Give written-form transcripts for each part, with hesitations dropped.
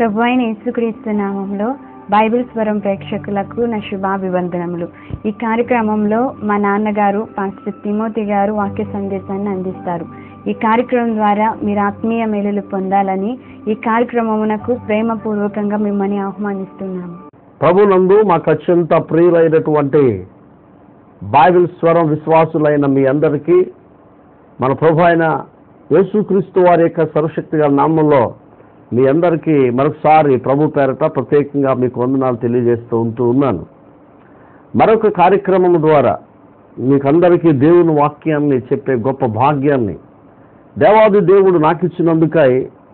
ప్రభు అయిన యేసుక్రీస్తు నామములో బైబిల్ స్వరం ప్రేక్షకులకు నా శుభాభివందనములు. ఈ కార్యక్రమంలో మా నాన్నగారు పాస్టర్ తిమోతి గారు వాక్య సందేశాన్ని అందిస్తారు. ఈ కార్యక్రమం ద్వారా మీరు ఆత్మీయ మేలులు పొందాలని ఈ కార్యక్రమమునకు ప్రేమపూర్వకంగా మిమ్మల్ని ఆహ్వానిస్తున్నాము. ప్రభునందు మాకు అత్యంత ప్రియులైనటువంటి బైబిల్ స్వరం విశ్వాసులైన మీ అందరికీ మన ప్రభు అయిన యేసుక్రీస్తు వారి యొక్క సర్వశక్తిగా నామంలో మీ అందరికీ మరొకసారి ప్రభు పేరట ప్రత్యేకంగా మీకు వందనాలు తెలియజేస్తూ ఉన్నాను. మరొక కార్యక్రమం ద్వారా మీకందరికీ దేవుని వాక్యాన్ని చెప్పే గొప్ప భాగ్యాన్ని దేవాది దేవుడు నాకు ఇచ్చినందుకై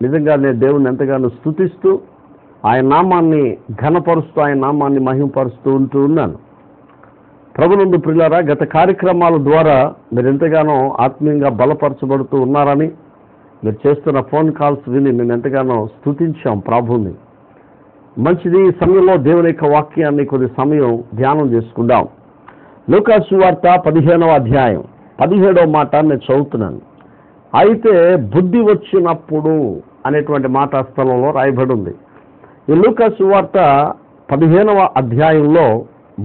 నిజంగా నేను దేవుని ఎంతగానో స్తుతిస్తూ ఆయన నామాన్ని ఘనపరుస్తూ ఆయన నామాన్ని మహిమపరుస్తూ ఉన్నాను. ప్రభునందు ప్రియులారా, గత కార్యక్రమాల ద్వారా మీరు ఎంతగానో ఆత్మీయంగా బలపరచబడుతూ ఉన్నారని మీరు చేస్తున్న ఫోన్ కాల్స్ విని మేము ఎంతగానో స్తుతించాం ప్రభుని. మంచిది. ఈ సమయంలో దేవుని యొక్క వాక్యాన్ని కొద్ది సమయం ధ్యానం చేసుకుందాం. లూకాసు సువార్త 15వ అధ్యాయం 17వ మాట నేను చదువుతున్నాను. అయితే బుద్ధి వచ్చినప్పుడు అనేటువంటి మాట స్థలంలో రాయబడి ఉంది. ఈ లూకాసు సువార్త 15వ అధ్యాయంలో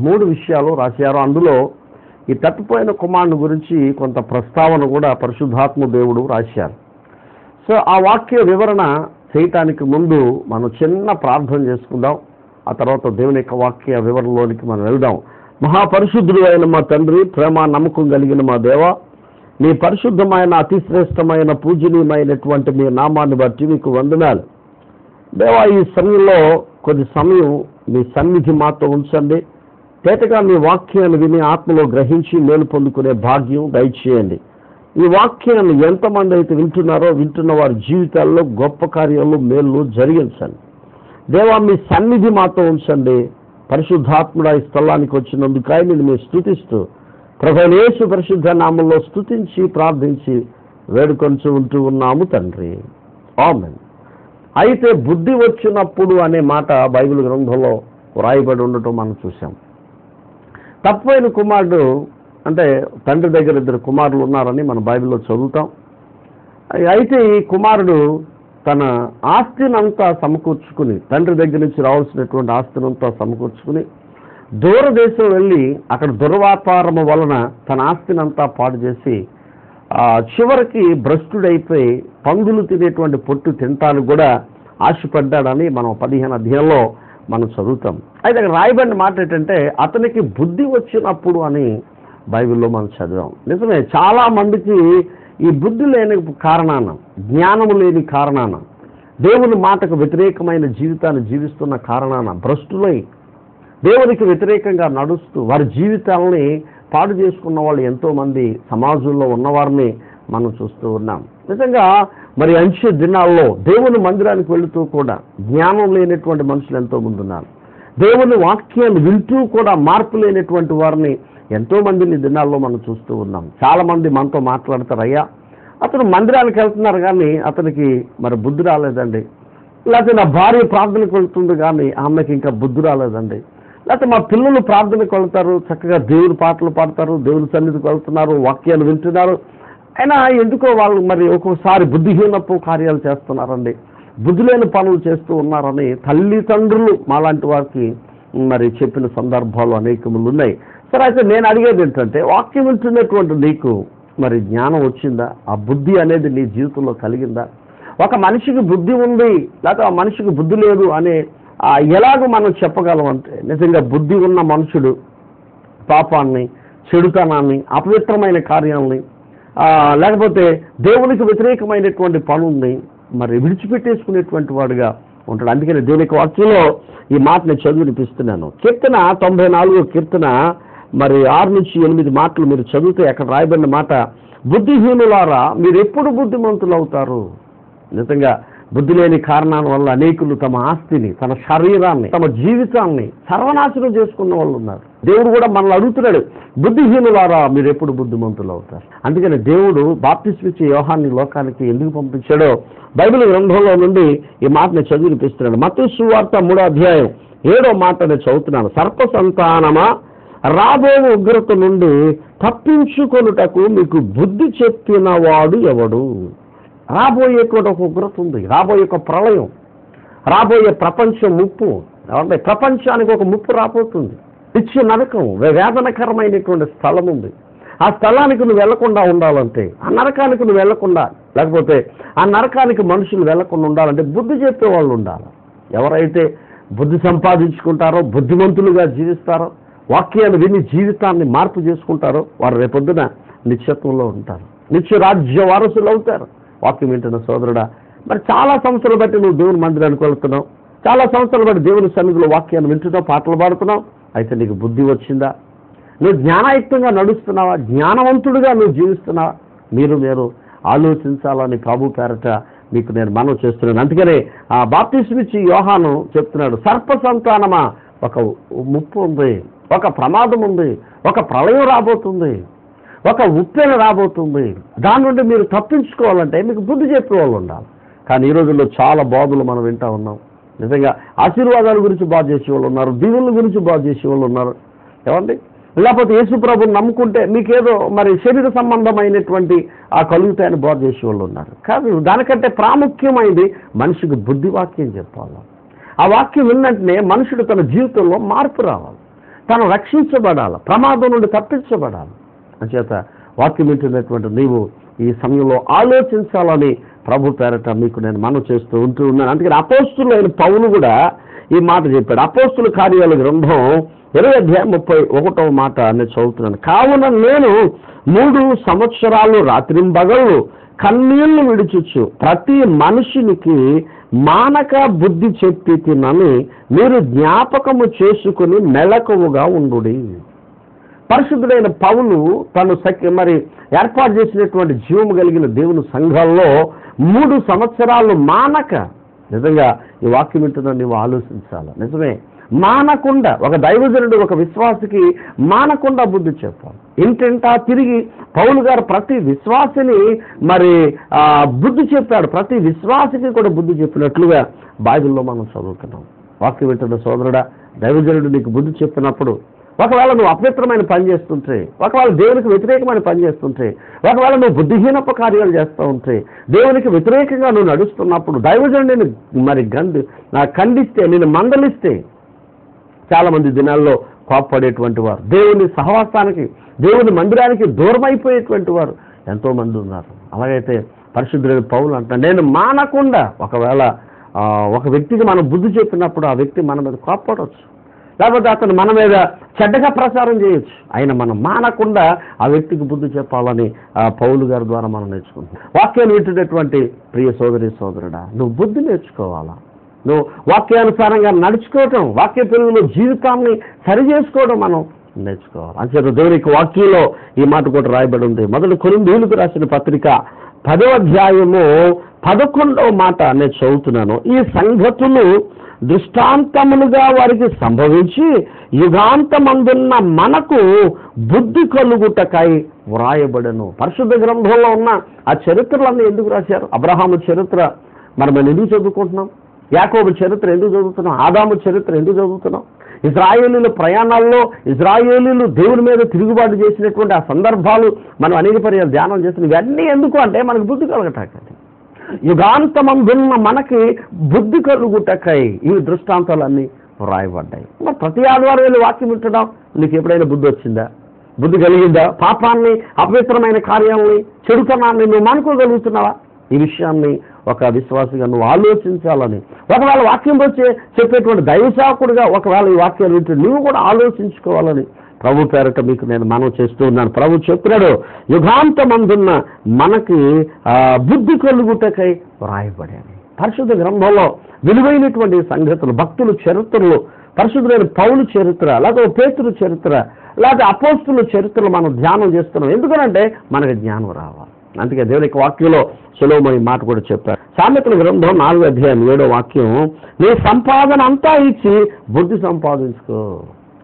3 విషయాలు రాశారు. అందులో ఈ తప్పిపోయిన కుమారుని గురించి కొంత ప్రస్తావన కూడా పరిశుద్ధాత్మ దేవుడు రాశారు. సో ఆ వాక్య వివరణ చేయటానికి ముందు మనం చిన్న ప్రార్థన చేసుకుందాం. ఆ తర్వాత దేవుని యొక్క వాక్య వివరణలోనికి మనం వెళ్దాం. మహాపరిశుద్ధుడు అయిన మా తండ్రి, ప్రేమ నమ్మకం కలిగిన మా దేవ, మీ పరిశుద్ధమైన అతిశ్రేష్టమైన పూజనీయమైనటువంటి మీ నామాన్ని బట్టి మీకు వందనాలు. దేవా, ఈ సమయంలో కొద్ది సమయం మీ సన్నిధి మాతో ఉంచండి. తేటగా మీ వాక్యాన్ని విని ఆత్మలో గ్రహించి మేలు పొందుకునే భాగ్యం దయచేయండి. ఈ వాక్యాన్ని ఎంతమంది అయితే వింటున్నారో వింటున్న వారి జీవితాల్లో గొప్ప కార్యాలు మేలు జరిగించండి. దేవా, మీ సన్నిధి మాతో ఉంచండి. పరిశుద్ధాత్ముడా ఈ స్థలానికి వచ్చినందుకై నేను మీరు స్తుతిస్తూ ప్రభువైన యేసు పరిశుద్ధ నామంలో స్తుతించి ప్రార్థించి వేడుకొంటూ ఉన్నాము తండ్రి, ఆమేన్. అయితే బుద్ధి వచ్చినప్పుడు అనే మాట బైబిల్ గ్రంథంలో రాయబడి ఉండటం మనం చూసాం. తప్పైన కుమారుడు అంటే తండ్రి దగ్గర 2 కుమారులు ఉన్నారని మన బైబిల్లో చదువుతాం. అయితే ఈ కుమారుడు తన ఆస్తినంతా సమకూర్చుకుని, తండ్రి దగ్గర నుంచి రావాల్సినటువంటి ఆస్తినంతా సమకూర్చుకుని దూరదేశం వెళ్ళి అక్కడ దుర్వ్యాపారము వలన తన ఆస్తినంతా పాడు చేసి చివరికి భ్రష్టుడైపోయి పందులు తినేటువంటి పొట్టు తింటానికి కూడా ఆశపడ్డాడని మనం 15వ అధ్యాయంలో మనం చదువుతాం. అయితే అక్కడ రాయబడిన మాట ఏంటంటే అతనికి బుద్ధి వచ్చినప్పుడు అని బైబిల్లో మనం చదివాం. నిజమే, చాలా మందికి ఈ బుద్ధి లేని కారణాన, జ్ఞానము లేని కారణాన, దేవుని మాటకు వ్యతిరేకమైన జీవితాన్ని జీవిస్తున్న కారణాన భ్రష్టులై దేవునికి వ్యతిరేకంగా నడుస్తూ వారి జీవితాలని పాడు చేసుకున్న వాళ్ళు ఎంతోమంది సమాజంలో ఉన్నవారిని మనం చూస్తూ ఉన్నాం. నిజంగా మరి అంచె దినాల్లో దేవుని మందిరానికి వెళుతూ కూడా జ్ఞానం లేనటువంటి మనుషులు ఎంతోమంది ఉన్నారు. దేవుని వాక్యాన్ని వింటూ కూడా మార్పు లేనటువంటి వారిని ఎంతోమందిని దినాల్లో మనం చూస్తూ ఉన్నాం. చాలామంది మనతో మాట్లాడతారు, అయ్యా అతను మందిరానికి వెళ్తున్నారు కానీ అతనికి మరి బుద్ధి రాలేదండి, లేకపోతే నా భార్య ప్రార్థనకు వెళ్తుంది కానీ ఆమెకి ఇంకా బుద్ధి రాలేదండి, లేకపోతే మా పిల్లలు ప్రార్థనకు వెళ్తారు, చక్కగా దేవుని పాటలు పాడతారు, దేవుని సన్నిధికి వెళ్తున్నారు, వాక్యాలు వింటున్నారు, అయినా ఎందుకో వాళ్ళు మరి ఒక్కొక్కసారి బుద్ధిహీనపు కార్యాలు చేస్తున్నారండి, బుద్ధి లేని పనులు చేస్తూ ఉన్నారని తల్లిదండ్రులు మాలాంటి వారికి మరి చెప్పిన సందర్భాలు అనేకములు ఉన్నాయి. సరే, అయితే నేను అడిగేది ఏంటంటే వాక్యం వింటున్నటువంటి నీకు మరి జ్ఞానం వచ్చిందా? ఆ బుద్ధి అనేది నీ జీవితంలో కలిగిందా? ఒక మనిషికి బుద్ధి ఉంది లేకపోతే ఆ మనిషికి బుద్ధి లేదు అనే ఎలాగో మనం చెప్పగలం అంటే, నిజంగా బుద్ధి ఉన్న మనుషుడు పాపాన్ని, చెడుతనాన్ని, అపవిత్రమైన కార్యాలని, లేకపోతే దేవునికి వ్యతిరేకమైనటువంటి పనుల్ని మరి విడిచిపెట్టేసుకునేటువంటి వాడుగా ఉంటాడు. అందుకని దేవుని యొక్క వాక్యంలో ఈ మాట నేను చదివి వినిపిస్తున్నాను. కీర్తన 94వ కీర్తన మరి 6 నుంచి 8 మాటలు మీరు చదివితే అక్కడ రాయబడిన మాట, బుద్ధిహీనులారా మీరు ఎప్పుడు బుద్ధిమంతులు అవుతారు? నిజంగా బుద్ధి లేని కారణాల వల్ల అనేకులు తమ ఆస్తిని, తమ శరీరాన్ని, తమ జీవితాన్ని సర్వనాశనం చేసుకున్న వాళ్ళు ఉన్నారు. దేవుడు కూడా మనల్ని అడుగుతున్నాడు, బుద్ధిహీనులారా మీరు ఎప్పుడు బుద్ధిమంతులు అవుతారు? అందుకని దేవుడు బాప్తిస్మ ఇచ్చే యోహాన్ని లోకానికి ఎందుకు పంపించాడో బైబిల్ గ్రంథంలో నుండి ఈ మాటను చదివి వినిపిస్తున్నాడు. మత్తయి సువార్త 3వ అధ్యాయం 7వ మాట నేను చదువుతున్నాను. సర్ప సంతానమా, రాబోయే ఉగ్రత నుండి తప్పించుకొనుటకు మీకు బుద్ధి చెప్పిన వాడు ఎవడు? రాబోయేటువంటి ఒక ఉగ్రత ఉంది, రాబోయే ఒక ప్రళయం, రాబోయే ప్రపంచం ముప్పు, అంటే ప్రపంచానికి ఒక ముప్పు రాబోతుంది. నిత్య నరకం, వేదనకరమైనటువంటి స్థలం ఉంది. ఆ స్థలానికి నువ్వు వెళ్లకుండా ఉండాలంటే, ఆ నరకానికి నువ్వు వెళ్లకుండా, లేకపోతే ఆ నరకానికి మనుషులు వెళ్లకుండా ఉండాలంటే బుద్ధి చెప్పే వాళ్ళు ఉండాలి. ఎవరైతే బుద్ధి సంపాదించుకుంటారో, బుద్ధిమంతులుగా జీవిస్తారో, వాక్యాన్ని విని జీవితాన్ని మార్పు చేసుకుంటారో వారు రేపొద్దున నిత్యత్వంలో ఉంటారు, నిత్య రాజ్య వారసులు అవుతారు. వాక్యం వింటున్న సోదరుడా, మరి చాలా సంవత్సరాలు బట్టి నువ్వు దేవుని మందిరానికి వెళ్తున్నావు, చాలా సంవత్సరాలు బట్టి దేవుని సన్నిధిలో వాక్యాన్ని వింటున్నావు, పాటలు పాడుతున్నావు. అయితే నీకు బుద్ధి వచ్చిందా? నువ్వు జ్ఞానయుక్తంగా నడుస్తున్నావా? జ్ఞానవంతుడిగా నువ్వు జీవిస్తున్నావా? మీరు ఆలోచించాలని ప్రభు పేరట మీకు నేను మనవి చేస్తున్నాను. అందుకనే ఆ బాప్తిస్మిచ్చి యోహాను చెప్తున్నాడు, సర్ప సంతానమా, ఒక ముప్పు ఉంది, ఒక ప్రమాదం ఉంది, ఒక ప్రళయం రాబోతుంది, ఒక ఉప్పెన రాబోతుంది. దాని నుండి మీరు తప్పించుకోవాలంటే మీకు బుద్ధి చెప్పే వాళ్ళు ఉండాలి. కానీ ఈ రోజుల్లో చాలా బోధలు మనం వింటూ ఉన్నాం. నిజంగా ఆశీర్వాదాల గురించి బాధ చేసేవాళ్ళు ఉన్నారు, దీవుల గురించి బాధ చేసేవాళ్ళు ఉన్నారు. ఏమండి, లేకపోతే యేసు ప్రభువుని నమ్ముకుంటే మీకేదో మరి శరీర సంబంధమైనటువంటి ఆ కలుగుతాయని బోధ చేసేవాళ్ళు ఉన్నారు. కాదు, దానికంటే ప్రాముఖ్యమైనది మనిషికి బుద్ధి వాక్యం చెప్పాలి. ఆ వాక్యం విన్నట్టునే మనుషుడు తన జీవితంలో మార్పు రావాలి, తను రక్షించబడాలి, ప్రమాదం నుండి తప్పించబడాలి. అంచేత వాక్యం వింటున్నటువంటి నీవు ఈ సమయంలో ఆలోచించాలని ప్రభు పేరట మీకు నేను మనవి చేస్తూ ఉన్నాను. అందుకని అపోస్తులైన పౌలు కూడా ఈ మాట చెప్పాడు. అపోస్తుల కార్యాల గ్రంథం 20:31 నేను చదువుతున్నాను. కావున నేను 3 సంవత్సరాలు రాత్రింబగళ్ళు కన్నీళ్లు విడిచుచ్చు ప్రతి మనిషినికి మానక బుద్ధి చెప్పి తినని మీరు జ్ఞాపకము చేసుకుని మెలకువగా ఉండుడి. పరిశుద్ధుడైన పౌలు తను మరి ఏర్పాటు చేసినటువంటి జీవము కలిగిన దేవుని సంఘాల్లో 3 సంవత్సరాలు మానక, నిజంగా ఈ వాక్యం వింటున్నా నీవు ఆలోచించాలి. నిజమే, మానకుండా ఒక దైవజనుడు ఒక విశ్వాసికి మానకుండా బుద్ధి చెప్పాలి. ఇంటింటా తిరిగి పౌలు గారు ప్రతి విశ్వాసిని మరి బుద్ధి చెప్పాడు. ప్రతి విశ్వాసికి కూడా బుద్ధి చెప్పినట్లుగా బైబిల్లో మనం చదువుతున్నాం. వాక్యం వింటున్న సోదరుడా, దైవజనుడు నీకు బుద్ధి చెప్పినప్పుడు, ఒకవేళ నువ్వు అపవిత్రమైన పని చేస్తుంటే, ఒకవేళ దేవునికి వ్యతిరేకమైన పని చేస్తుంటే, ఒకవేళ నువ్వు బుద్ధిహీనపు కార్యాలు చేస్తూ ఉంటే, దేవునికి వ్యతిరేకంగా నువ్వు నడుస్తున్నప్పుడు దైవజనుడు నేను మరి ఖండిస్తే, నేను మందలిస్తే, చాలామంది దినాల్లో కోప్పడేటువంటి వారు, దేవుని సహవాసానికి, దేవుని మందిరానికి దూరం అయిపోయేటువంటి వారు ఎంతోమంది ఉన్నారు. అలాగైతే పరిశుద్ధుడైన పౌలు అంటాడు, నేను మానకుండా, ఒకవేళ ఒక వ్యక్తికి మనం బుద్ధి చెప్పినప్పుడు ఆ వ్యక్తి మన మీద కోప్పడవచ్చు, లేకపోతే అతను మన మీద చెడ్డగా ప్రచారం చేయొచ్చు. అయినా మనం మానకుండా ఆ వ్యక్తికి బుద్ధి చెప్పాలని పౌలు గారి ద్వారా మనం నేర్చుకుంటాం. వాక్యాన్ని వింటున్నటువంటి ప్రియ సోదరి సోదరుడా, నువ్వు బుద్ధి నేర్చుకోవాలా? నువ్వు వాక్యానుసారంగా నడుచుకోవటం, వాక్య పెరుగులో జీవితాన్ని సరి చేసుకోవడం మనం నేర్చుకోవాలి. అంచేత దేవునికి వాక్యంలో ఈ మాట కూడా రాయబడి ఉంది. మొదటి కొరింథీయులకు రాసిన పత్రిక 10వ అధ్యాయము 11వ మాట నేను చదువుతున్నాను. ఈ సంగతులు దృష్టాంతములుగా వారికి సంభవించి యుగాంతమందున్న మనకు బుద్ధి కలుగుటకై వ్రాయబడను. పరిశుద్ధ గ్రంథంలో ఉన్న ఆ చరిత్రలన్నీ ఎందుకు రాశారు? అబ్రహాము చరిత్ర మనం ఎందుకు చదువుకుంటున్నాం? యాకోబు చరిత్ర ఎందుకు చదువుతున్నాం? ఆదాము చరిత్ర ఎందుకు చదువుతున్నాం? ఇజ్రాయేలీల ప్రయాణాల్లో ఇజ్రాయేలీలు దేవుని మీద తిరుగుబాటు చేసినటువంటి ఆ సందర్భాలు మనం అనేక పర్యాలు ధ్యానం చేస్తున్నాం. ఇవన్నీ ఎందుకు అంటే మనకు బుద్ధి కలగటానికి, యుగాంతమందున్న మనకి బుద్ధి కలుగుటకై ఈ దృష్టాంతాలన్నీ రాయబడ్డాయి. మరి ప్రతి ఆదివారం వెళ్ళి వాక్యం వింటున్నాం. నీకు ఎప్పుడైనా బుద్ధి వచ్చిందా? బుద్ధి కలిగిందా? పాపాన్ని, అపవిత్రమైన కార్యాలని, చెడుతనాన్ని నువ్వు మానుకోగలుగుతున్నావా? ఈ విషయాన్ని ఒక విశ్వాసిగా నువ్వు ఆలోచించాలని, ఒకవేళ వాక్యం వచ్చే చెప్పేటువంటి దైవసేవకుడిగా ఒకవేళ ఈ వాక్యాలు వింటే నువ్వు కూడా ఆలోచించుకోవాలని ప్రభు పేరట మీకు నేను మనవి చేస్తూ ఉన్నాను. ప్రభు చెప్పినాడు, యుగాంతమందున్న మనకి బుద్ధి కలుగుటకై వ్రాయబడేది. పరిశుద్ధ గ్రంథంలో విలువైనటువంటి సంగతులు, భక్తుల చరిత్రలు, పరిశుద్ధులైన పౌలు చరిత్ర, లేకపోతే పేతురు చరిత్ర, లేకపోతే అపోస్తుల చరిత్రలు మనం ధ్యానం చేస్తున్నాం. ఎందుకనంటే మనకి జ్ఞానం రావాలి. అందుకే దేవునికి వాక్యంలో సులభమైన మాట కూడా చెప్పారు. సామెతల గ్రంథం 4వ అధ్యాయం 7వ వాక్యం, నీ సంపాదన అంతా ఇచ్చి బుద్ధి సంపాదించుకో.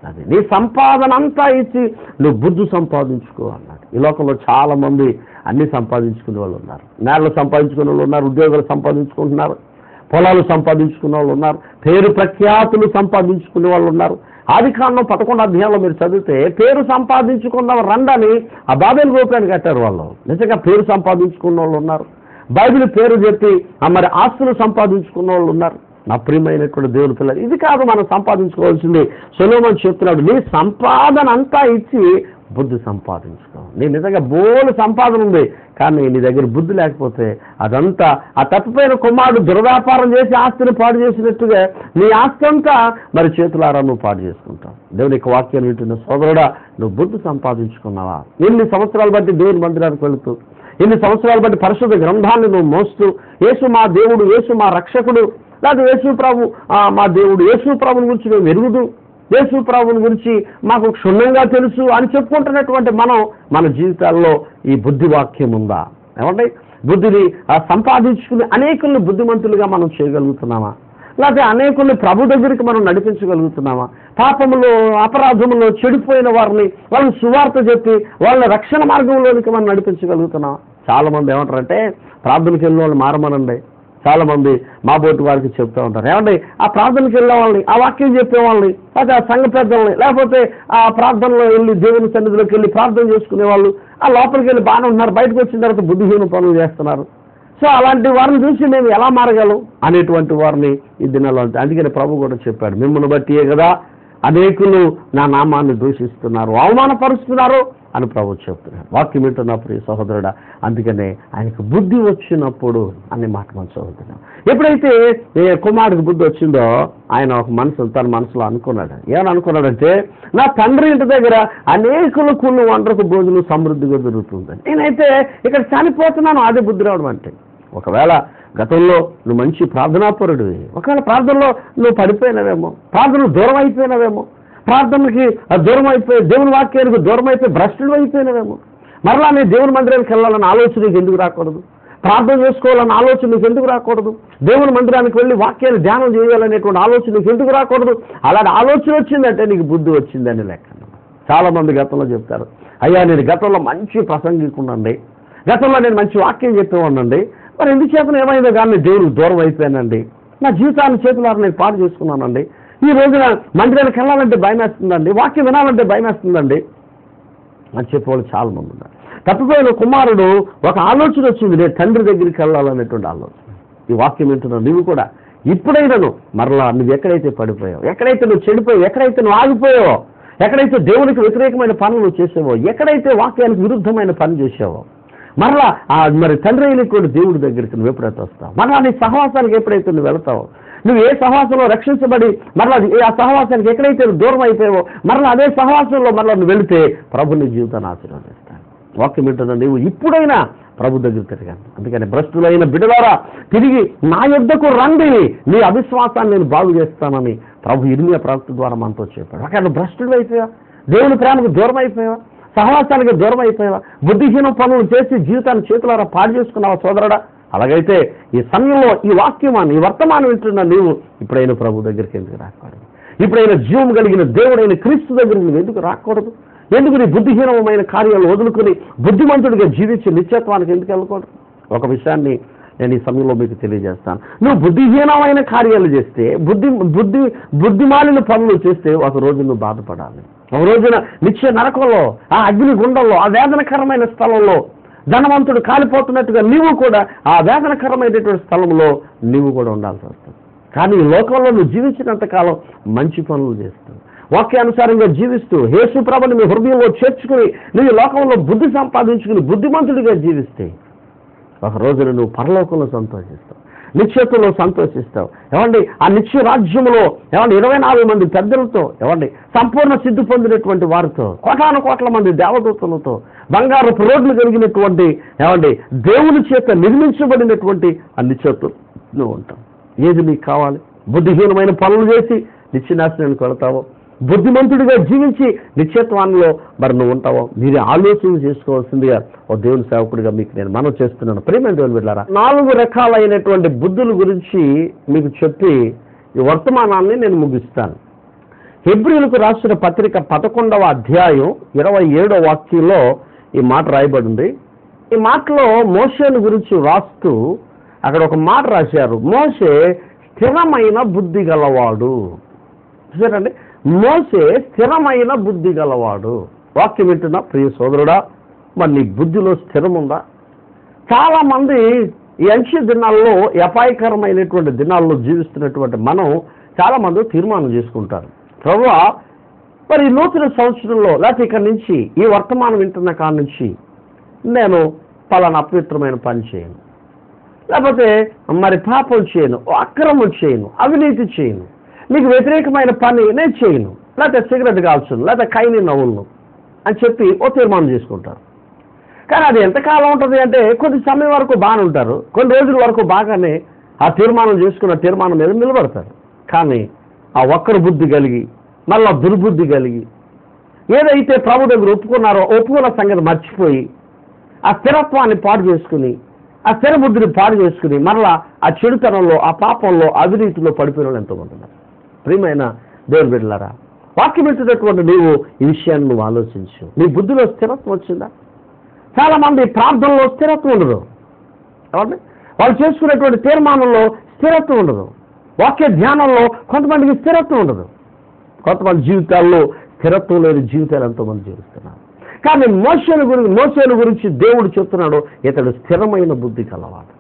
అది నీ సంపాదన అంతా ఇచ్చి నువ్వు బుద్ధి సంపాదించుకో అన్నాడు. ఈ లోకంలో చాలా మంది అన్ని సంపాదించుకునే వాళ్ళు ఉన్నారు. నేలలు సంపాదించుకునే వాళ్ళు ఉన్నారు, ఉద్యోగాలు సంపాదించుకుంటున్నారు, పొలాలు సంపాదించుకునే వాళ్ళు ఉన్నారు, పేరు ప్రఖ్యాతులు సంపాదించుకునే వాళ్ళు ఉన్నారు. ఆదికాండం 11వ అధ్యాయంలో మీరు చదివితే పేరు సంపాదించుకున్న రండని ఆ బాబేలు గోపురాన్ని కట్టారు వాళ్ళు. నిజంగా పేరు సంపాదించుకున్న వాళ్ళు ఉన్నారు. బైబిల్ పేరు చెప్పి మరి ఆస్తులు సంపాదించుకున్న వాళ్ళు ఉన్నారు. నా ప్రియమైనటువంటి దేవుని పిల్లలు, ఇది కాదు మనం సంపాదించుకోవాల్సింది. సొలొమోను చెప్తున్నాడు, నీ సంపాదన అంతా ఇచ్చి బుద్ధి సంపాదించుకో. నీ నిజంగా బోలు సంపాదన ఉంది, కానీ నీ దగ్గర బుద్ధి లేకపోతే అదంతా ఆ తప్పిపోయిన కుమారుడు దుర్వ్యాపారం చేసి ఆస్తిని పాడు చేసినట్టుగా నీ ఆస్తి అంతా మరి చేతులారా నువ్వు పాడు చేసుకుంటావు. దేవుని యొక్క వాక్యాన్ని వింటున్న సోదరుడా, నువ్వు బుద్ధి సంపాదించుకున్నావా? ఎన్ని సంవత్సరాలు బట్టి దేవుని మందిరానికి వెళుతూ, ఎన్ని సంవత్సరాలు బట్టి పరిశుద్ధ గ్రంథాన్ని నువ్వు మోస్తూ, యేసు మా దేవుడు, యేసు మా రక్షకుడు, లేదా యేసు ప్రభు మా దేవుడు, యేసు ప్రభుని గురించి మేము ఎరుగుదు, యేసు ప్రభుని గురించి మాకు క్షుణ్ణంగా తెలుసు అని చెప్పుకుంటున్నటువంటి మనం మన జీవితాల్లో ఈ బుద్ధి వాక్యం ఉందా? ఏమంటే బుద్ధిని సంపాదించుకుని అనేకుల్ని బుద్ధిమంతులుగా మనం చేయగలుగుతున్నామా? లేకపోతే అనేకుల్ని ప్రభు దగ్గరికి మనం నడిపించగలుగుతున్నామా? పాపములో, అపరాధములో చెడిపోయిన వారిని వాళ్ళని సువార్త చెప్పి వాళ్ళని రక్షణ మార్గంలోనికి మనం నడిపించగలుగుతున్నామా? చాలామంది ఏమంటారంటే ప్రార్థనకి వెళ్ళిన వాళ్ళు మారమనండి. చాలామంది మా బోటి వారికి చెప్తూ ఉంటారు, ఏమండి ఆ ప్రార్థనకి వెళ్ళే వాళ్ళని, ఆ వాక్యం చెప్పే వాళ్ళని, లేకపోతే ఆ సంఘ పెద్దల్ని, లేకపోతే ఆ ప్రార్థనలో వెళ్ళి దేవుని సన్నిధిలోకి వెళ్ళి ప్రార్థన చేసుకునే వాళ్ళు ఆ లోపలికి వెళ్ళి బాగానే ఉంటున్నారు, బయటకు వచ్చిన తర్వాత బుద్ధిహీన పనులు చేస్తున్నారు. సో అలాంటి వారిని చూసి మేము ఎలా మారగలం అనేటువంటి వారిని ఈ దినాల్లో. అందుకని ప్రభు కూడా చెప్పాడు, మిమ్మల్ని బట్టియే కదా అనేకులు నా నామాన్ని దూషిస్తున్నారు, అవమానపరుస్తున్నారు అని ప్రభు చెప్తున్నాడు. వాక్యం వింటున్న ప్రియ సహోదరుడా, అందుకనే ఆయనకు బుద్ధి వచ్చినప్పుడు అనే మాట మనం చదువుతున్నాం. ఎప్పుడైతే కుమారుడికి బుద్ధి వచ్చిందో ఆయన ఒక తన మనసులో అనుకున్నాడు. ఏమని అనుకున్నాడంటే, నా తండ్రి ఇంటి దగ్గర అనేకులు కొన్ని వంటకు భోజనం సమృద్ధిగా దొరుకుతుందని. నేనైతే ఇక్కడ చనిపోతున్నాను, అదే బుద్ధి రావడం అంటే. ఒకవేళ గతంలో నువ్వు మంచి ప్రార్థనాపరుడివి, ఒకవేళ ప్రార్థనలో నువ్వు పడిపోయినవేమో, ప్రార్థనలు దూరం అయిపోయినవేమో, ప్రార్థనకి దూరం అయిపోయి దేవుని వాక్యానికి దూరం అయిపోయి భ్రష్టుడు అయిపోయినవేమో, మరలా నేను దేవుని మందిరానికి వెళ్ళాలన్న ఆలోచన నీకు ఎందుకు రాకూడదు? ప్రార్థన చేసుకోవాలన్న ఆలోచన నీకు ఎందుకు రాకూడదు? దేవుని మందిరానికి వెళ్ళి వాక్యాన్ని ధ్యానం చేయాలనేటువంటి ఆలోచన నీకు ఎందుకు రాకూడదు? అలాంటి ఆలోచన వచ్చిందంటే నీకు బుద్ధి వచ్చిందని లెక్క. చాలామంది గతంలో చెప్తారు, అయ్యా నేను గతంలో మంచి ప్రసంగికున్నాండి, గతంలో నేను మంచి వాక్యం చెప్పేవాడినండి, మరి ఎందుకు చేతను ఏమైందో కానీ దేవునికి దూరం అయిపోయానండి, నా జీవితాన్ని చేతులారా నేను పాడు చేసుకున్నానండి, ఈ రోజున మందిరానికి వెళ్ళాలంటే భయం వేస్తుందండి, వాక్యం వినాలంటే భయం వేస్తుందండి అని చెప్పేవాళ్ళు చాలా మంది ఉన్నారు. తప్పిపోయిన కుమారుడు ఒక ఆలోచన వచ్చింది, నేను తండ్రి దగ్గరికి వెళ్ళాలనేటువంటి ఆలోచన. ఈ వాక్యం వింటున్నావు నువ్వు కూడా, ఇప్పుడైనాను మరలా నువ్వు ఎక్కడైతే పడిపోయావు, ఎక్కడైతే నువ్వు చెడిపోయావు, ఎక్కడైతే నువ్వు ఆగిపోయావో, ఎక్కడైతే దేవునికి వ్యతిరేకమైన పనులు నువ్వు చేసావో, ఎక్కడైతే వాక్యానికి విరుద్ధమైన పని చేసావో, మరలా మరి తండ్రి అయినటువంటి దేవుడి దగ్గరికి నువ్వు ఎప్పుడైతే వస్తావు, మరలా నీ సహవాసానికి ఎప్పుడైతే నువ్వు వెళతావో, నువ్వు ఏ సహవాసంలో రక్షించబడి మరలా ఆ సహవాసానికి ఎక్కడైతే దూరం అయిపోయావో, మరలా అదే సహవాసంలో మరలా నువ్వు వెళితే ప్రభు నీ జీవితాన్ని ఆశీర్వదిస్తాను. వాక్యం వింటున్నా నువ్వు ఇప్పుడైనా ప్రభు దగ్గర తిరగాను. అందుకని భ్రష్టులైన బిడ్డలారా తిరిగి నా యొద్దకు రండి, నీ అవిశ్వాసాన్ని నేను బాగు చేస్తానని ప్రభు ఇర్మియా ప్రవక్త ద్వారా మనతో చెప్పాడు. అక్కడ నువ్వు భ్రష్టుడు అయిపోయావా, దేవుని ప్రేమకు దూరం అయిపోయావా, సహవాసానికి దూరం అయిపోయావా, బుద్ధిహీన పనులు చేసి జీవితాన్ని చేతులారా పాడు చేసుకున్నావా సోదరుడా? అలాగైతే ఈ సమయంలో ఈ వాక్యమాన్ని, ఈ వర్తమానం వింటున్న నీవు ఇప్పుడైనా ప్రభు దగ్గరికి ఎందుకు రాకూడదు? ఇప్పుడైనా జీవం కలిగిన దేవుడైన క్రీస్తు దగ్గరికి నువ్వు ఎందుకు రాకూడదు? ఎందుకు నీ బుద్ధిహీనమైన కార్యాలు వదులుకొని బుద్ధిమంతుడిగా జీవించి నిత్యత్వానికి ఎందుకు వెళ్ళకూడదు? ఒక విషయాన్ని నేను ఈ సమయంలో మీకు తెలియజేస్తాను. నువ్వు బుద్ధిహీనమైన కార్యాలు చేస్తే, బుద్ధిమాలిన పనులు చేస్తే ఒక రోజు నువ్వు బాధపడాలి. ఒక రోజున నిత్య నరకంలో, ఆ అగ్ని గుండంలో, ఆ వేదనకరమైన స్థలంలో ధనవంతుడు కాలిపోతున్నట్టుగా నీవు కూడా ఆ వేదనకరమైనటువంటి స్థలంలో నీవు కూడా ఉండాల్సి వస్తుంది. కానీ ఈ లోకంలో నువ్వు జీవించినంత కాలం మంచి పనులు చేస్తూ, వాక్యానుసారంగా జీవిస్తూ, యేసు ప్రభుని మీ హృదయంలో చేర్చుకుని నువ్వు లోకంలో బుద్ధి సంపాదించుకుని బుద్ధిమంతుడిగా జీవిస్తే ఒక రోజున నువ్వు పరలోకంలో సంతోషిస్తావు, నిత్యత్వంలో సంతోషిస్తావు. ఏమండి ఆ నిత్య రాజ్యంలో 24 మంది పెద్దలతో, సంపూర్ణ సిద్ధి పొందినటువంటి వారితో, కోటాను కోట్ల మంది దేవదూతలతో, బంగారపు రోడ్లు కలిగినటువంటి దేవుని చేత నిర్మించబడినటువంటి ఆ నిత్యత్వం నువ్వు ఉంటావు. ఏది నీకు కావాలి? బుద్ధిహీనమైన పనులు చేసి నిత్యనాశనానికి వెళతావో, బుద్ధిమంతుడిగా జీవించి నిత్యత్వాన్ని మరి నువ్వు ఉంటావో మీరు ఆలోచన చేసుకోవాల్సిందిగా ఓ దేవుని సేవకుడిగా మీకు నేను మనం చేస్తున్నాను. ప్రియమైన దేవుని బిడ్డలారా, 4 రకాలైనటువంటి బుద్ధుల గురించి మీకు చెప్పి ఈ వర్తమానాన్ని నేను ముగిస్తాను. హెబ్రీయులకు రాసిన పత్రిక 11వ అధ్యాయం 27వ వాక్యంలో ఈ మాట రాయబడింది. ఈ మాటలో మోషేను గురించి రాస్తూ అక్కడ ఒక మాట రాశారు, మోషే స్థిరమైన బుద్ధి గలవాడు. చూసారండి, మోషే స్థిరమైన బుద్ధి గలవాడు. వాక్యం వింటున్నా ప్రియ సోదరుడా, మరి నీ బుద్ధిలో స్థిరం ఉందా? చాలామంది ఈ అంచె దినాల్లో అపాయకరమైనటువంటి దినాల్లో జీవిస్తున్నటువంటి మనం చాలామంది తీర్మానం చేసుకుంటారు, ప్రభువా మరి ఈ నూతన సంవత్సరంలో లేకపోతే ఇక్కడి నుంచి ఈ వర్తమానం వింటున్న కాడ నుంచి నేను పలానా అపవిత్రమైన పని చేయను, లేకపోతే మరి పాపం చేయను, అక్రమం చేయను, అవినీతి చేయను, మీకు వ్యతిరేకమైన పని నేను చేయను, లేకపోతే సిగరెట్ కాల్చును, లేకపోతే కైని నవ్వులను అని చెప్పి ఓ తీర్మానం చేసుకుంటారు. కానీ అది ఎంతకాలం ఉంటుంది అంటే కొద్ది సమయం వరకు బాగానే ఉంటారు, కొన్ని రోజుల వరకు బాగానే ఆ తీర్మానం చేసుకున్న తీర్మానం మీద నిలబడతారు. కానీ ఆ ఒక్కరు బుద్ధి కలిగి మళ్ళా దుర్బుద్ధి కలిగి ఏదైతే ప్రభు దగ్గర ఒప్పుకున్నారో ఒప్పుకున్న సంగతి మర్చిపోయి ఆ స్థిరత్వాన్ని పాడు చేసుకుని ఆ స్థిర బుద్ధిని పాడు చేసుకుని మరలా ఆ చెడుతనంలో ఆ పాపంలో అవినీతిలో పడిపోయిన వాళ్ళు ఎంతోమంది ఉన్నారు. ప్రియమైన దేవుని బిడ్డలారా, వాక్యం ఇచ్చినటువంటి నీవు ఈ విషయాన్ని నువ్వు ఆలోచించు. నీ బుద్ధిలో స్థిరత్వం వచ్చిందా? చాలామంది ప్రార్థనలో స్థిరత్వం ఉండదు, వాళ్ళు చేసుకునేటువంటి తీర్మానంలో స్థిరత్వం ఉండదు, వాక్య ధ్యానంలో కొంతమందికి స్థిరత్వం ఉండదు, కొంతమంది జీవితాల్లో స్థిరత్వం లేని జీవితాలు ఎంతోమంది జీవిస్తున్నారు. కానీ మోషేను గురించి దేవుడు చెప్తున్నాడు, ఇతడు స్థిరమైన బుద్ధి కలవాడు.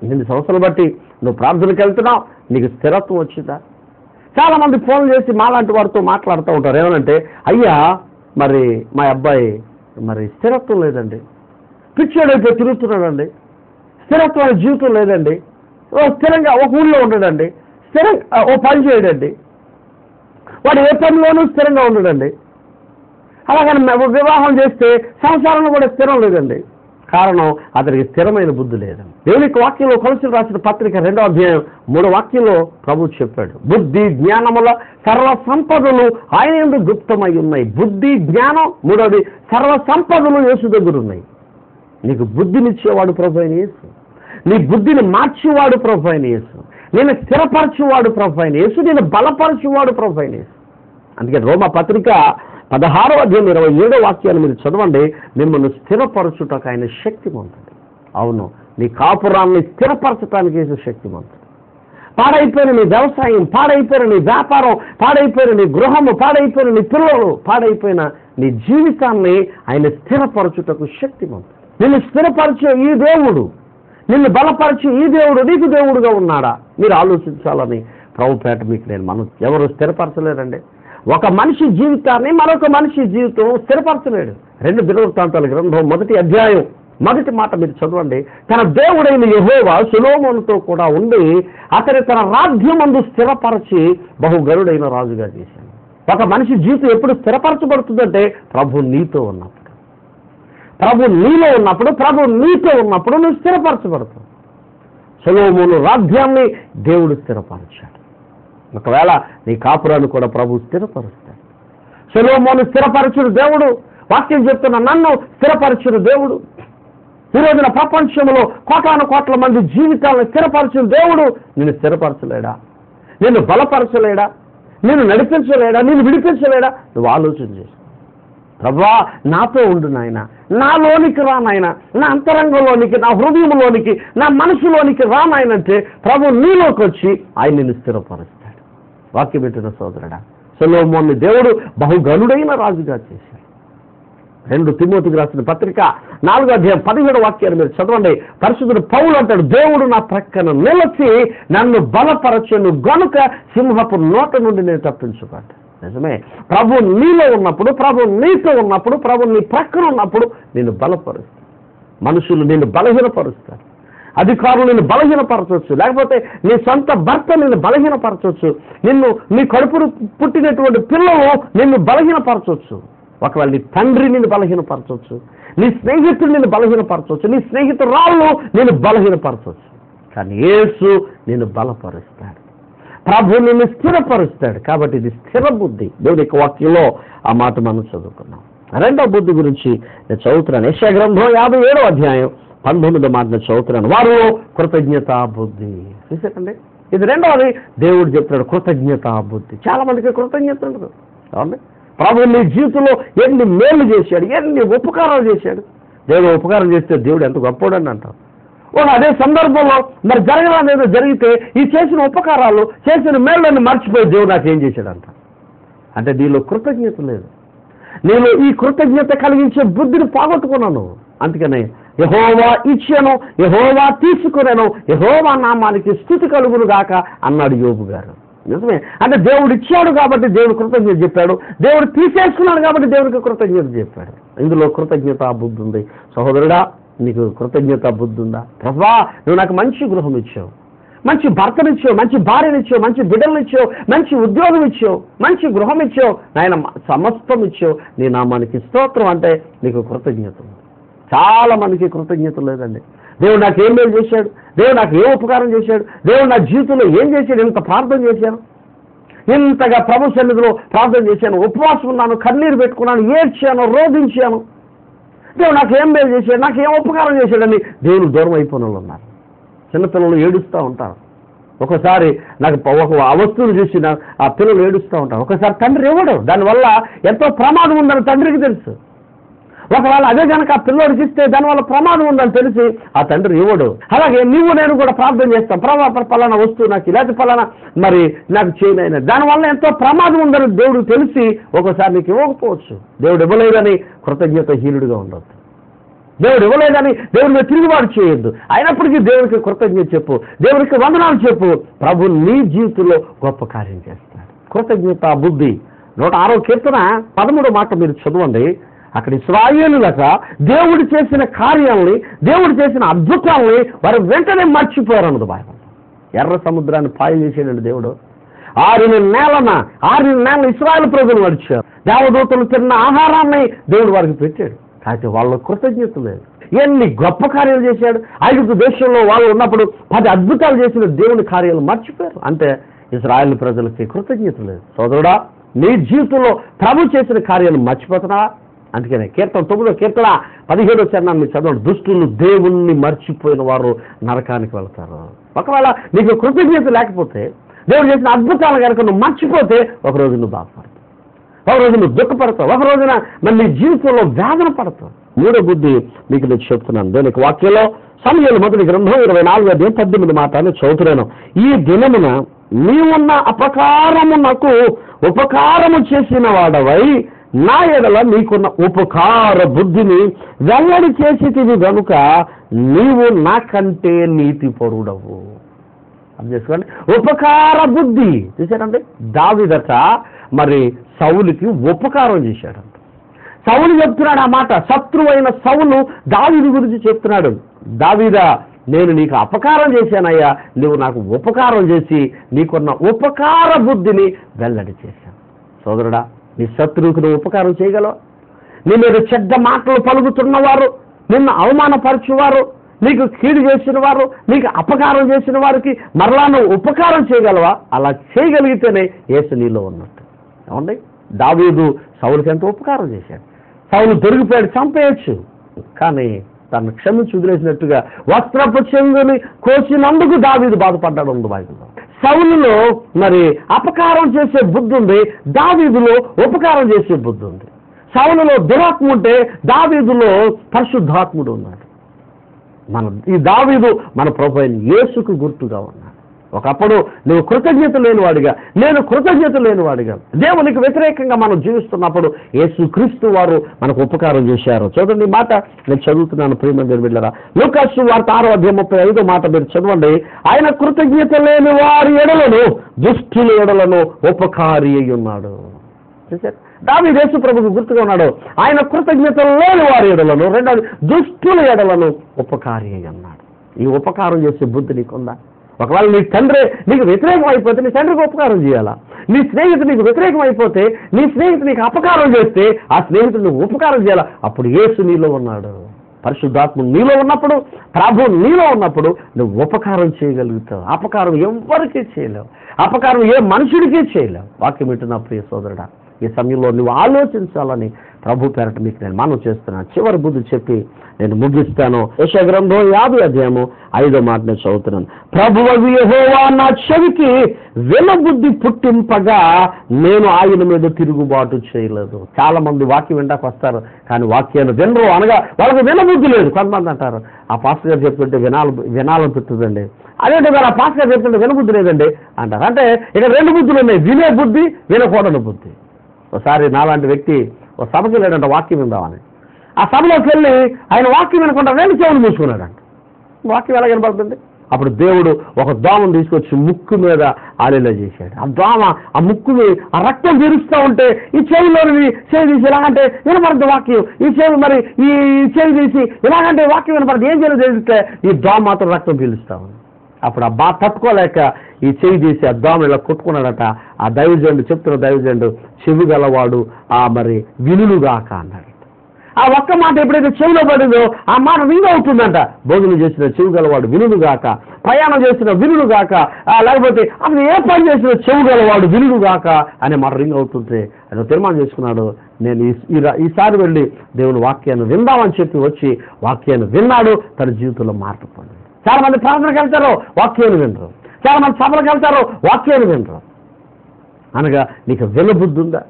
8 సంవత్సరాలు బట్టి నువ్వు ప్రార్థనకి వెళ్తున్నావు, నీకు స్థిరత్వం వచ్చిందా? చాలామంది ఫోన్ చేసి మాలాంటి వారితో మాట్లాడుతూ ఉంటారు, ఏమనంటే అయ్యా మరి మా అబ్బాయి మరి స్థిరత్వం లేదండి, పిచ్చోడైపోయి తిరుగుతున్నాడండి, స్థిరత్వమైన జీవితం లేదండి, స్థిరంగా ఒక ఊళ్ళో ఉండడండి, స్థిరంగా ఓ పని చేయడండి, వాడు ఏ పనిలోనూ స్థిరంగా ఉండడండి, అలాగని వివాహం చేస్తే సంసారంలో కూడా స్థిరం లేదండి. కారణం అతనికి స్థిరమైన బుద్ధి లేదండి. దేవునికి వాక్యంలో కొలసీలు రాసిన పత్రిక 2వ అధ్యాయం 3వ వాక్యంలో ప్రభు చెప్పాడు, బుద్ధి జ్ఞానముల సర్వ సంపదలు ఆయన యందు గుప్తమై ఉన్నాయి. బుద్ధి జ్ఞానం, 3వది సర్వ సంపదలు యేసు దగ్గర ఉన్నాయి. నీకు బుద్ధినిచ్చేవాడు ప్రభు అయిన యేసు, నీ బుద్ధిని మార్చేవాడు ప్రభు అయిన యేసు, నేను స్థిరపరచేవాడు ప్రభు అయిన యేసు, నేను బలపరచేవాడు ప్రభు అయిన యేసు. అందుకే రోమా పత్రిక 16వ అధ్యాయం 27వ వాక్యాన్ని మీరు చదవండి, మిమ్మల్ని స్థిరపరచుటకు ఆయన శక్తిమంతుడు. అవును, నీ కాపురాన్ని స్థిరపరచడానికి వేసే శక్తిమంతుడు. పాడైపోయిన నీ వ్యవసాయం, పాడైపోయిన నీ వ్యాపారం, పాడైపోయిన నీ గృహము, పాడైపోయిన నీ పిల్లలు, పాడైపోయిన నీ జీవితాన్ని ఆయన స్థిరపరచుటకు శక్తిమంతుడు. నిన్ను స్థిరపరిచే ఈ దేవుడు, నిన్ను బలపరిచే ఈ దేవుడు నీకు దేవుడుగా ఉన్నాడా? మీరు ఆలోచించాలని ప్రభుపేట మీకు నేను ఎవరు స్థిరపరచలేరండి. ఒక మనిషి జీవితాన్ని మరొక మనిషి జీవితం స్థిరపరచలేడు. 2 దినవృత్తాంతాల గ్రంథం 1వ అధ్యాయం 1వ మాట మీరు చదవండి. తన దేవుడైన యెహోవా సొలొమోనుతో కూడా ఉండి అతని తన రాజ్యమందు స్థిరపరచి బహుగరుడైన రాజుగా చేశాడు. ఒక మనిషి జీవితం ఎప్పుడు స్థిరపరచబడుతుందంటే ప్రభు నీతో ఉన్నప్పుడు, ప్రభు నీలో ఉన్నప్పుడు, ప్రభు నీతో ఉన్నప్పుడు నువ్వు స్థిరపరచబడతావు. సొలొమోను రాజ్యాన్ని దేవుడు స్థిరపరిచాడు. ఒకవేళ నీ కాపురాన్ని కూడా ప్రభు స్థిరపరుస్తాడు. సొలొమోను స్థిరపరచిన దేవుడు, వాక్యం చెప్తున్న నన్ను స్థిరపరిచిన దేవుడు, ఈ రోజున ప్రపంచంలో కోటాను మంది జీవితాలను స్థిరపరిచిన దేవుడు నిన్ను స్థిరపరచలేడా? నిన్ను బలపరచలేడా? నిన్ను నడిపించలేడా? నిన్ను విడిపించలేడా? నువ్వు ఆలోచన చేసి, ప్రభువా నాతో ఉండు నాయన, నాలోనికి రా నాయన, నా అంతరంగంలోనికి, నా హృదయంలోనికి, నా మనసులోనికి రా నాయనంటే ప్రభు నీలోకి వచ్చి ఆయన నిన్ను స్థిరపరుస్తాడు. వాక్యం పెట్టిన సోదరుడా, సొలొమోను దేవుడు బహుగనుడైన రాజుగా చేశాడు. 2 తిమోతికి రాసిన పత్రిక 4వ అధ్యాయం 17వ వాక్యాన్ని మీరు చదవండి. పరిశుద్ధుడు పౌలు అంటాడు, దేవుడు నా ప్రక్కన నిలిచి నన్ను బలపరచెను గనుక సింహపు నోట నుండి నేను తప్పించుకోండి. నిజమే, ప్రభు నీలో ఉన్నప్పుడు, ప్రభు నీతో ఉన్నప్పుడు, ప్రభు నీ ప్రక్కన ఉన్నప్పుడు నిన్ను బలపరుస్తాడు. మనుషులు నిన్ను బలహీనపరుస్తారు, అధికారులు నిన్ను బలహీనపరచవచ్చు, లేకపోతే నీ సొంత భర్త నిన్ను బలహీనపరచవచ్చు, నీ కడుపును పుట్టినటువంటి పిల్లలు నిన్ను బలహీనపరచవచ్చు, ఒకవేళ నీ తండ్రి నిన్ను బలహీనపరచవచ్చు, నీ స్నేహితుడు నిన్ను బలహీనపరచవచ్చు, నీ స్నేహితురాళ్ళు నిన్ను బలహీనపరచవచ్చు. కానీ యేసు నిన్ను బలపరుస్తాడు, ప్రభు నిన్ను స్థిరపరుస్తాడు. కాబట్టి ఇది స్థిర బుద్ధి. దేవుడి యొక్క వాక్యంలో ఆ మాట మనం చదువుకున్నాం. 2వ బుద్ధి గురించి నేను చదువుతున్నాను. యెషయా గ్రంథం 57వ అధ్యాయం 19వ మాటను చదువుతున్నాను. వారు కృతజ్ఞతా బుద్ధి. చూసారండి, ఇది 2వది. దేవుడు చెప్తున్నాడు కృతజ్ఞతా బుద్ధి. చాలా మందికి కృతజ్ఞత ఉండదు. అవునండి, ప్రభు నీ జీవితంలో ఎన్ని మేలు చేశాడు, ఎన్ని ఉపకారాలు చేశాడు. దేవుడు ఉపకారం చేస్తే దేవుడు ఎంత గొప్పవాడని అంటాం. అదే సందర్భంలో మరి జరగలేదో జరిగితే ఈ చేసిన ఉపకారాలు, చేసిన మేళ్ళని మర్చిపోయి దేవుడు నాకేం చేశాడంట. అంటే నీలో కృతజ్ఞత లేదు, నేను ఈ కృతజ్ఞత కలిగించే బుద్ధిని పోగొట్టుకున్నాను. అందుకనే యెహోవా ఇచ్చెను, యెహోవా తీసుకునేను, యెహోవా నామానికి స్తుతి కలుగును గాక అన్నాడు యోబు గారు. నిజమే. అంటే దేవుడు ఇచ్చాడు కాబట్టి దేవుడు కృతజ్ఞత చెప్పాడు, దేవుడు తీసేసుకున్నాడు కాబట్టి దేవుడికి కృతజ్ఞత చెప్పాడు. ఇందులో కృతజ్ఞత బుద్ధి ఉంది. సహోదరుడా, నీకు కృతజ్ఞత బుద్ధి ఉందా? ప్రభువా, నువ్వు నాకు మంచి గృహం ఇచ్చావు, మంచి భర్తనిచ్చావు, మంచి భార్యనిచ్చావు, మంచి బిడ్డలనిచ్చావు, మంచి ఉద్యోగం ఇచ్చావు, మంచి గృహం ఇచ్చావు, నాయన సమస్తం ఇచ్చావు, నీ నామానికి స్తోత్రం అంటే నీకు కృతజ్ఞత ఉంది. చాలా మందికి కృతజ్ఞత లేదండి. దేవుడు నాకు ఏం మేలు చేశాడు, దేవుడు నాకు ఏం ఉపకారం చేశాడు, దేవుడు నా జీవితంలో ఏం చేశాడు, ఇంత ప్రార్థన చేశాను, ఇంతగా ప్రభు సన్నిధిలో ప్రార్థన చేశాను, ఉపవాసం ఉన్నాను, కన్నీరు పెట్టుకున్నాను, ఏడ్చాను, రోధించాను, దేవుడు నాకు ఏం మేలు చేశాడు, నాకు ఏం ఉపకారం చేశాడని దేవుడు దూరం అయిపోయిన వాళ్ళు ఉన్నారు. చిన్నపిల్లలు ఏడుస్తూ ఉంటారు. ఒకసారి నాకు ఒక వస్తువులు చూసి ఆ పిల్లలు ఏడుస్తూ ఉంటారు. ఒకసారి తండ్రి ఇవ్వడు, దానివల్ల ఎంతో ప్రమాదం ఉందని తండ్రికి తెలుసు. ఒకవేళ అదే కనుక ఆ పిల్లోడికి ఇస్తే దానివల్ల ప్రమాదం ఉందని తెలిసి ఆ తండ్రి ఇవ్వడు. అలాగే నీవు నేను కూడా ప్రార్థన చేస్తాం, పలానా వస్తువు నాకు ఇలాంటి పలానా మరి నాకు చేయనైనా, దానివల్ల ఎంతో ప్రమాదం ఉందని దేవుడు తెలిసి ఒకసారి నీకు ఇవ్వకపోవచ్చు. దేవుడు ఇవ్వలేదని కృతజ్ఞత హీనుడిగా ఉండొద్దు. దేవుడు ఇవ్వలేదని దేవుడి మీద తిరుగుబాటు చేయొద్దు. అయినప్పటికీ దేవుడికి కృతజ్ఞత చెప్పు, దేవుడికి వందనాలు చెప్పు. ప్రభు నీ జీవితంలో గొప్ప కార్యం చేస్తాడు. కృతజ్ఞత బుద్ధి. 106వ కీర్తన 13వ మాట మీరు చదవండి. అక్కడ ఇశ్రాయేలులక దేవుడు చేసిన కార్యాలని, దేవుడు చేసిన అద్భుతాలని వారు వెంటనే మర్చిపోయారన్నది బైబిల్. ఎర్ర సముద్రాన్ని పాయ చేసేయండి దేవుడు. 6 నెలలు ఇశ్రాయేలు ప్రజలు మర్చారు. దేవదూతలు తిన్న ఆహారాన్ని దేవుడు వారికి పెట్టాడు. అయితే వాళ్ళ కృతజ్ఞత లేదు. ఎన్ని గొప్ప కార్యాలు చేశాడు. 5 దేశంలో వాళ్ళు ఉన్నప్పుడు 10 అద్భుతాలు చేసిన దేవుని కార్యాలు మర్చిపోయారు. అంటే ఇశ్రాయేలు ప్రజలకి కృతజ్ఞత లేదు. సోదరుడా, నీ జీవితంలో ప్రభు చేసిన కార్యాలు మర్చిపోతున్నావా? అందుకనే కీర్తన 9వ కీర్తన 17వ చరణాన్ని మీరు చదవండి. దుష్టులు దేవుణ్ణి మర్చిపోయిన వారు నరకానికి వెళ్తారు. ఒకవేళ నీకు కృతజ్ఞత లేకపోతే, దేవుడు చేసిన అద్భుతాలు కనుక నువ్వు మర్చిపోతే ఒకరోజు నువ్వు బాధపడతావు, ఒకరోజు నువ్వు దుఃఖపడతావు, ఒక రోజున మరి నీ జీవితంలో వేదన పడతావు. 3వ బుద్ధి మీకు నేను చెప్తున్నాను. దేవునికి వాక్యంలో సమూయేలు మొదటి గ్రంథం 24:18 మాటలు చదువుతున్నాను. ఈ దినమున నీవున్న అపకారమునకు ఉపకారము చేసిన వాడవై నా ఎడల నీకున్న ఉపకార బుద్ధిని వెల్లడి చేసేటివి గనుక నీవు నాకంటే నీతిపరుడవు. అది చేసుకోండి. ఉపకార బుద్ధి చూశారంటే దావీదట మరి సౌలుకి ఉపకారం చేశాడంట. సౌలు చెప్తున్నాడు ఆ మాట. శత్రువైన సౌలు దావీదు గురించి చెప్తున్నాడు. దావీదా, నేను నీకు అపకారం చేశానయ్యా, నువ్వు నాకు ఉపకారం చేసి నీకున్న ఉపకార బుద్ధిని వెల్లడి చేశాను. సోదరుడా, నీ శత్రువుకు నువ్వు ఉపకారం చేయగలవా? నీ మీద చెడ్డ మాటలు పలుకుతున్నవారు, నిన్ను అవమానపరచువారు, నీకు కీడు చేసిన వారు, నీకు అపకారం చేసిన వారికి మరలా నువ్వు ఉపకారం చేయగలవా? అలా చేయగలిగితేనే యేసు నీలో ఉన్నట్టు. ఏమండి, దావీదు సౌలుకి ఎంతో ఉపకారం చేశాడు. సౌలు దొరికిపోయాడు, చంపేయచ్చు, కానీ తను క్షమించి వదిలేసినట్టుగా వస్త్రపు చెంగుని కోసినందుకు దావీదు బాధపడ్డాడు ఉంది బైబిల్లో. సౌలులో మరి అపకారం చేసే బుద్ధి ఉంది, దావీదులో ఉపకారం చేసే బుద్ధి ఉంది. సౌలులో దురాత్మ ఉంటే దావీదులో పరిశుద్ధాత్ముడు ఉన్నాడు. ఈ దావీదు మన ప్రభువైన యేసుకు గుర్తుగా ఉన్నాడు. ఒకప్పుడు నువ్వు కృతజ్ఞత లేనివాడిగా, నేను కృతజ్ఞత లేనివాడిగా, దేవునికి వ్యతిరేకంగా మనం జీవిస్తున్నప్పుడు యేసుక్రీస్తు వారు మనకు ఉపకారం చేశారు. చూడండి ఈ మాట నేను చదువుతున్నాను. ప్రియమైన బిడ్డలారా, లూకాసు వార్త 6:35 మాట మీరు చదవండి. ఆయన కృతజ్ఞత లేని వారి ఎడలను, దుష్టుల ఎడలను ఉపకారి అయి ఉన్నాడు. దావీదు యేసు ప్రభుకు గుర్తుగా ఉన్నాడు. ఆయన కృతజ్ఞత లేని వారి ఎడలను, రెండవది దుష్టుల ఎడలను ఉపకారి అయి ఉన్నాడు. ఈ ఉపకారం చేసే బుద్ధి నీకుందా? ఒకవేళ నీ తండ్రి నీకు వ్యతిరేకం అయిపోతే నీ తండ్రికి ఉపకారం చేయాలా? నీ స్నేహితుడు నీకు వ్యతిరేకం అయిపోతే, నీ స్నేహితుడు నీకు అపకారం చేస్తే ఆ స్నేహితుడు నువ్వు ఉపకారం చేయాలా? అప్పుడు యేసు నీలో ఉన్నాడు. పరిశుద్ధాత్మ నీలో ఉన్నప్పుడు, ప్రభు నీలో ఉన్నప్పుడు నువ్వు ఉపకారం చేయగలుగుతావు. అపకారం ఎవరికీ చేయలేవు, అపకారం ఏ మనుషుడికి చేయలేవు. వాక్యం వింటున్నా ప్రియ సోదరుడా, ఈ సమయంలో నువ్వు ఆలోచించాలని ప్రభు పేరట మీకు నేను మనం చేస్తున్నాను. చివరి బుద్ధి చెప్పి నేను ముగిస్తాను. యెషయా గ్రంథం 50:5 మాట నేను చదువుతున్నాను. ప్రభువు యెహోవా నా చెవికి వినబుద్ధి పుట్టింపగా నేను ఆయన మీద తిరుగుబాటు చేయలేదు. చాలా మంది వాక్యం వినడానికి వస్తారు, కానీ వాక్యాన్ని వినరు, అనగా వాళ్ళకి వినబుద్ధి లేదు. కొంతమంది అంటారు, ఆ పాస్టర్ గారు చెప్తుంటే వినాలనిపిస్తుందండి, అదేంటి ఆ పాస్టర్ గారు చెప్తుంటే వినబుద్ధి లేదండి అంటారు. అంటే ఇక్కడ 2 బుద్ధులు ఉన్నాయి, వినే బుద్ధి, వినకూడని బుద్ధి. ఒకసారి నాలాంటి వ్యక్తి ఒక సభకి లేడంట వాక్యం విందామని. ఆ సభలోకి వెళ్ళి ఆయన వాక్యం వినకుండా 2 చెవులు మూసుకున్నాడంట. వాక్యం ఎలా కనబడుతుంది? అప్పుడు దేవుడు ఒక దోమను తీసుకొచ్చి ముక్కు మీద ఆలేలా చేశాడు. ఆ దోమ ఆ ముక్కుని ఆ రక్తం తీరుస్తూ ఉంటే ఈ చెవిలోని చెవి తీసి ఎలాగంటే వినపడదు వాక్యం, ఈ చెవి మరి ఈ చెవి తీసి ఎలాగంటే వాక్యం వినపడదు. ఏం చేయాలో తెలిస్తే ఈ దోమ మాత్రం రక్తం పీలుస్తా ఉంది. అప్పుడు ఆ బాధ తట్టుకోలేక ఈ చెవి తీసి ఆ దోమ ఇలా కొట్టుకున్నాడట. ఆ దైవజనుడు చెప్తున్న దైవజనుడు, చెవి గలవాడు మరి వినులుగాక అన్నాడు. ఆ ఒక్క మాట ఎప్పుడైతే చెవిలో పడిందో ఆ మాట రింగ్ అవుతుందంట. భోజనం చేసిన చెవి గలవాడు వినులుగాక, ప్రయాణం చేసిన వినులుగాక, లేకపోతే అసలు ఏ పని చేసిన చెవి గలవాడు వినులుగాక అనే మాట రింగ్ అవుతుంటే ఆయన తీర్మానం చేసుకున్నాడు, నేను ఈసారి వెళ్ళి దేవుని వాక్యాన్ని విందామని చెప్పి వచ్చి వాక్యాన్ని విన్నాడు. తన జీవితంలో మార్పు పొందాడు. చాలా మంది ప్రార్థనకు వెళ్తారు, వాక్యాన్ని వినరు. చాలా మంది సభలకు వెళ్తారు, వాక్యాన్ని వినరు. అనగా నీకు వినబుద్ధి ఉందా?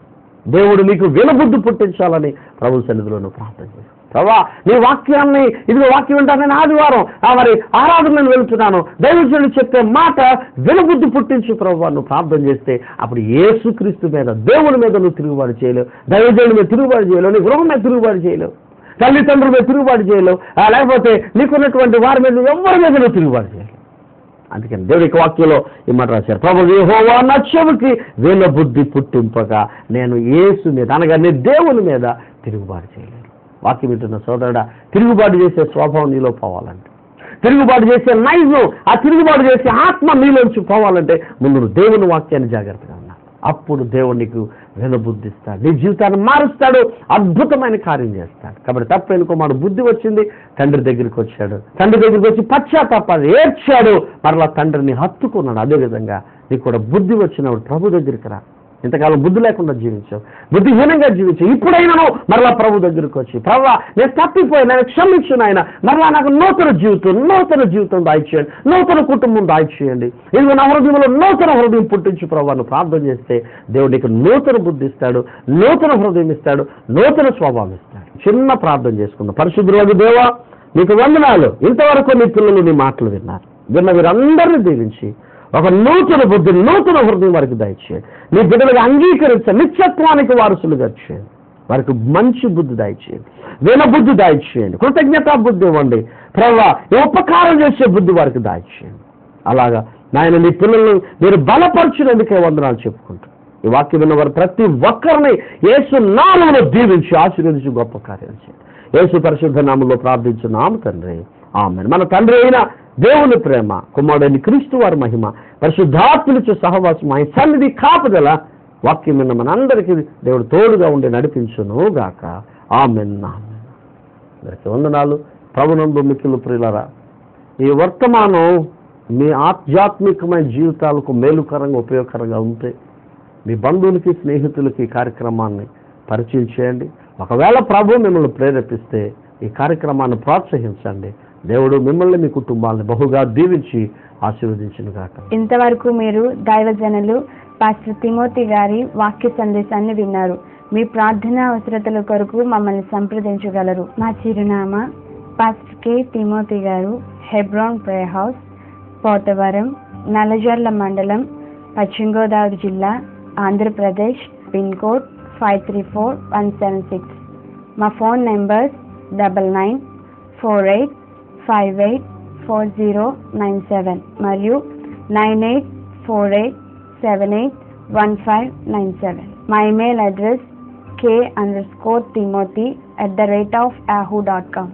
దేవుడు నీకు వినబుద్ధి పుట్టించాలని ప్రభు సన్నిధిలో నువ్వు ప్రార్థన చేశావు. ప్రభా, నీ వాక్యాన్ని ఇదిగో వాక్యం వింటాను. నేను ఆదివారం మరి ఆరాధనను వెళ్తున్నాను, దైవజనుడు చెప్పే మాట వినబుద్ధి పుట్టించు ప్రభు నువ్వు ప్రార్థన చేస్తే అప్పుడు యేసుక్రీస్తు మీద, దేవుని మీద నువ్వు తిరుగుబాటు చేయలేవు, దైవజనుడి మీద తిరుగుబాటు చేయలేవు, నీ గృహం మీద తిరుగుబాటు చేయలేవు, తల్లిదండ్రుల మీద తిరుగుబాటు చేయలేవు, లేకపోతే నీకున్నటువంటి వారి మీద నువ్వు ఎవరి మీద నువ్వు తిరుగుబాటు చేయలేవు. అందుకని దేవుడికి వాక్యంలో ఈ మాట రాశారు, ప్రభు యెహోవా నా చెవికి వినబుద్ధి పుట్టింపగా నేను యేసు మీద అనగా నీ దేవుని మీద తిరుగుబాటు చేయలేను. వాక్యం వింటున్న సోదరుడా, తిరుగుబాటు చేసే స్వభావం నీలో పోవాలంటే, తిరుగుబాటు చేసే నైజం, ఆ తిరుగుబాటు చేసే ఆత్మ నీలోంచి పోవాలంటే ముందు దేవుని వాక్యాన్ని జాగ్రత్తగా ఉన్నా. అప్పుడు దేవుడు నీకు వినబుద్ధిస్తాడు, నీ జీవితాన్ని మారుస్తాడు, అద్భుతమైన కార్యం చేస్తాడు. కాబట్టి తప్పైన కుమారుడు బుద్ధి వచ్చింది, తండ్రి దగ్గరికి వచ్చాడు, తండ్రి దగ్గరికి వచ్చి పశ్చాత్తాపాన్ని ఏడ్చాడు, మరలా తండ్రిని హత్తుకున్నాడు. అదేవిధంగా నీకు కూడా బుద్ధి వచ్చినప్పుడు ప్రభు దగ్గరికి రా. ఇంతకాలం బుద్ధి లేకుండా జీవించావు, బుద్ధిహీనంగా జీవించావు, ఇప్పుడైనా మరలా ప్రభు దగ్గరికి వచ్చి, ప్రభువా నేను తప్పిపోయి నేను క్షమించు నాయన, మరలా నాకు నూతన జీవితం దాయిచేయండి, నూతన కుటుంబం దాయిచేయండి, ఇదిగో నా హృదయంలో నూతన హృదయం పుట్టించు ప్రభు నువ్వు ప్రార్థన చేస్తే దేవుడు నీకు నూతన బుద్ధి ఇస్తాడు, నూతన హృదయం ఇస్తాడు, నూతన స్వభావం ఇస్తాడు. చిన్న ప్రార్థన చేసుకుందాం. పరిశుద్ధులకు దేవా నీకు వందనాలు. ఇంతవరకు నీ పిల్లలు నీ మాటలు విన్నారు, విన్న వీరందరినీ దీవించి ఒక నూతన బుద్ధి, నూతన హృదయం వారికి దయచేయండి. నీ బిడ్డలుగా అంగీకరించండి, నిత్యత్వానికి వారసులుగా చేయండి, వారికి మంచి బుద్ధి దయచేయండి, వినబుద్ధి దయచేయండి, కృతజ్ఞతా బుద్ధి ఇవ్వండి ప్రభువా, ఉపకారం చేసే బుద్ధి వారికి దయచేయండి. అలాగా నాయన నీ పిల్లల్ని మీరు బలపరిచినందుకే వందనాలు చెప్పుకుంటూ ఈ వాక్యం విన్న వారు ప్రతి ఒక్కరిని యేసు నామములో దీవించి ఆశీర్వదించి గొప్ప కార్యం చేయండి. యేసు పరిశుద్ధ నామములో ప్రార్థించున్నాము తండ్రి, ఆమేన్. మన తండ్రి అయిన దేవుని ప్రేమ, కుమారుడైన క్రీస్తు వారి మహిమ, పరిశుద్ధాత్మనిచ్చే సహవాసం, ఆయన సన్నిధి కాపుదల వాక్యం విన్న మనందరికీ దేవుడు తోడుగా ఉండి నడిపించును గాక. ఆమేన్. అందరికీ వందనాలు. ప్రభునందు మిక్కిలి ప్రియులారా, ఈ వర్తమానం మీ ఆధ్యాత్మికమైన జీవితాలకు మేలుకరంగా ఉపయోగకరంగా ఉంటే మీ బంధువులకి స్నేహితులకి ఈ కార్యక్రమాన్ని పరిచయం చేయండి. ఒకవేళ ప్రభు మిమ్మల్ని ప్రేరేపిస్తే ఈ కార్యక్రమాన్ని ప్రోత్సహించండి. దేవుడు మిమ్మల్ని మీ కుటుంబాలను బహుగా దీవించి ఆశీర్వదించును గాక. ఇంతవరకు మీరు దైవజనులు పాస్టర్ తిమోతి గారి వాక్య సందేశాన్ని విన్నారు. మీ ప్రార్థనా అవసరతల కొరకు మమ్మల్ని సంప్రదించగలరు. మా చిరునామా పాస్టర్ కె తిమోతి గారు, హెబ్రోన్ ప్రేయర్ హౌస్, పోతవరం, నల్లజర్ల మండలం, పశ్చిమ గోదావరి జిల్లా, ఆంధ్రప్రదేశ్. Pin code 534176. మా ఫోన్ నెంబర్స్ 9948584097 మరియు 9848781597. మా ఇమెయిల్ అడ్రస్ k_timothy@yahoo.com.